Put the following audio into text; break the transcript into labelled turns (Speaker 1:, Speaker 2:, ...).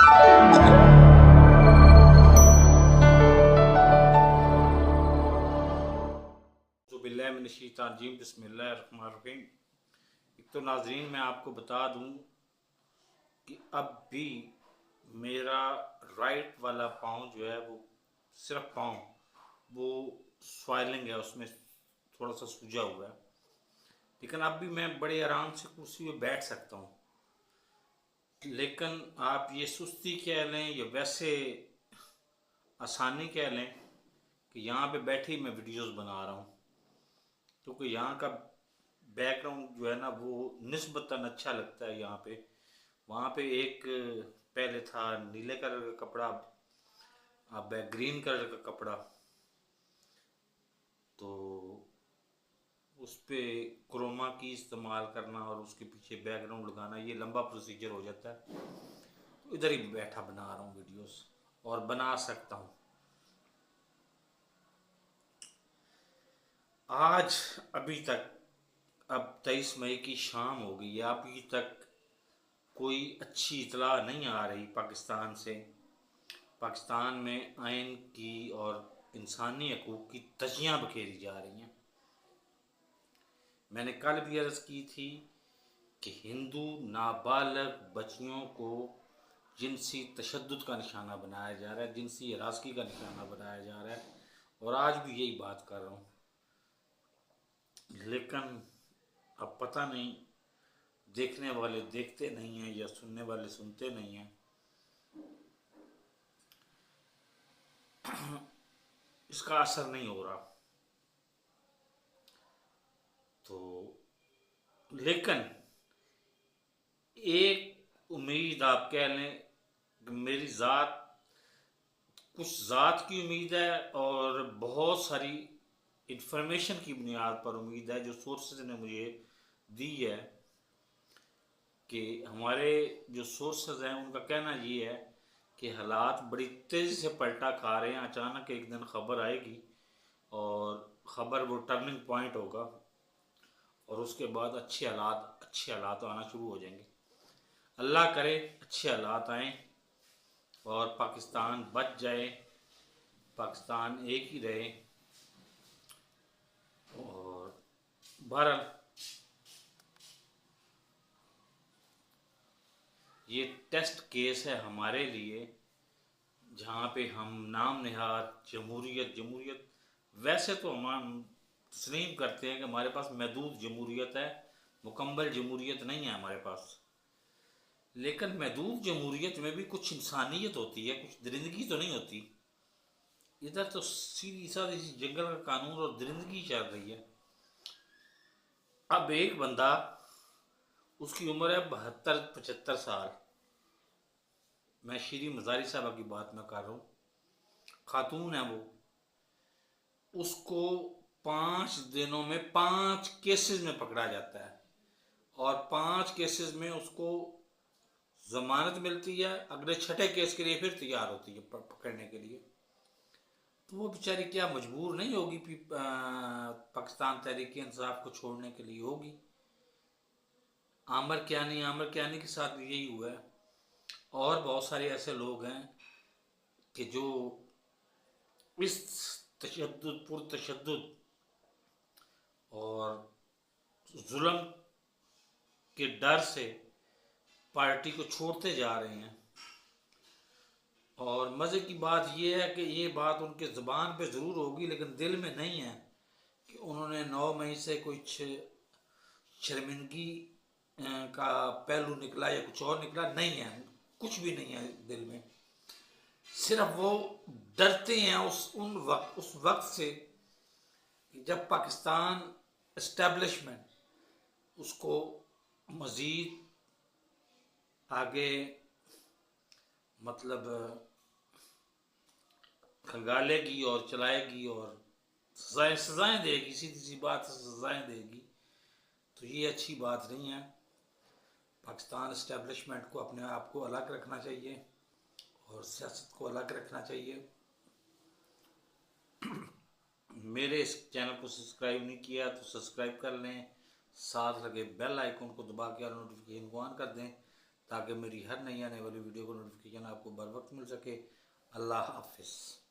Speaker 1: बिस्मिल्लाहिर्रहमानिर्रहीम। बिस्मिल्लाहिर्रहमानिर्रहीम। एक तो नाजरीन मैं आपको बता दूं कि अब भी मेरा राइट वाला पाँव जो है वो सिर्फ पाँव वो स्वाइलिंग है, उसमें थोड़ा सा सूजा हुआ है, लेकिन अब भी मैं बड़े आराम से कुर्सी पे बैठ सकता हूँ। लेकिन आप ये सुस्ती कह लें या वैसे आसानी कह लें कि यहाँ पे बैठे ही मैं वीडियोस बना रहा हूँ, क्योंकि यहाँ का बैकग्राउंड जो है ना वो निस्बतन अच्छा लगता है यहाँ पे। वहाँ पे एक पहले था नीले कलर का कपड़ा, अब है ग्रीन कलर का कपड़ा, तो उस पे क्रोमा की इस्तेमाल करना और उसके पीछे बैकग्राउंड लगाना ये लंबा प्रोसीजर हो जाता है। तो इधर ही बैठा बना रहा हूँ वीडियोस, और बना सकता हूँ। आज अभी तक, अब 23 मई की शाम हो गई है, अभी तक कोई अच्छी इतला नहीं आ रही पाकिस्तान से। पाकिस्तान में आइन की और इंसानी हकूक़ की धज्जियाँ बखेरी जा रही हैं। मैंने कल भी अर्ज़ की थी कि हिंदू नाबालग बच्चियों को जिनसी तशद्दुद का निशाना बनाया जा रहा है, जिनसी हरासगी का निशाना बनाया जा रहा है, और आज भी यही बात कर रहा हूँ। लेकिन अब पता नहीं, देखने वाले देखते नहीं हैं या सुनने वाले सुनते नहीं हैं। इसका असर नहीं हो रहा। तो लेकिन एक उम्मीद आप कह लें कि मेरी ज़ात, कुछ ज़ात की उम्मीद है और बहुत सारी इंफॉर्मेशन की बुनियाद पर उम्मीद है जो सोर्सेज ने मुझे दी है, कि हमारे जो सोर्सेज हैं उनका कहना ये है कि हालात बड़ी तेज़ी से पलटा खा रहे हैं। अचानक एक दिन खबर आएगी और ख़बर वो टर्निंग पॉइंट होगा, और उसके बाद अच्छे हालात आना शुरू हो जाएंगे। अल्लाह करे अच्छे हालात आएँ और पाकिस्तान बच जाए, पाकिस्तान एक ही रहे। और बहरहाल ये टेस्ट केस है हमारे लिए, जहाँ पे हम नाम निहार जमहूरियत वैसे तो हम तस्लीम करते हैं कि हमारे पास महदूद जमहूरियत है, मुकम्मल जमहूरियत नहीं है हमारे पास। लेकिन महदूद जमहूरियत में भी कुछ इंसानियत होती है, कुछ दरिंदगी तो नहीं होती। इधर तो सीधी साधी जंगल का कानून और दरिंदगी चल रही है। अब एक बंदा, उसकी उम्र है 72-75 साल, मैं श्री मज़ारी साहबा की बात में कर रहा हूँ, खातून है वो। उसको 5 दिनों में 5 केसेस में पकड़ा जाता है, और 5 केसेस में उसको जमानत मिलती है, अगले 6ठे केस के लिए फिर तैयार होती है पकड़ने के लिए। तो वो बेचारी क्या मजबूर नहीं होगी पाकिस्तान तहरीक इंसाफ को छोड़ने के लिए? होगी। आमिर कियानी के साथ भी यही हुआ है, और बहुत सारे ऐसे लोग हैं कि जो इस पुरतशद्दुद और जुल्म के डर से पार्टी को छोड़ते जा रहे हैं। और मज़े की बात यह है कि ये बात उनके ज़ुबान पे ज़रूर होगी, लेकिन दिल में नहीं है कि उन्होंने 9 मई से कुछ शर्मिंदगी का पहलू निकला या कुछ और निकला, नहीं है, कुछ भी नहीं है दिल में। सिर्फ वो डरते हैं उस वक्त से जब पाकिस्तान इस्टेब्लिशमेंट उसको मज़ीद आगे मतलब खंगालेगी और चलाएगी और सजाएं देगी, सीधी सी बात है, सजाएं देगी। तो ये अच्छी बात नहीं है। पाकिस्तान इस्टेब्लिशमेंट को अपने आप को अलग रखना चाहिए और सियासत को अलग रखना चाहिए। मेरे इस चैनल को सब्सक्राइब नहीं किया तो सब्सक्राइब कर लें, साथ लगे बेल आइकन को दबा के नोटिफिकेशन को ऑन कर दें, ताकि मेरी हर नई आने वाली वीडियो को नोटिफिकेशन आपको बर वक्त मिल सके। अल्लाह हाफिज़।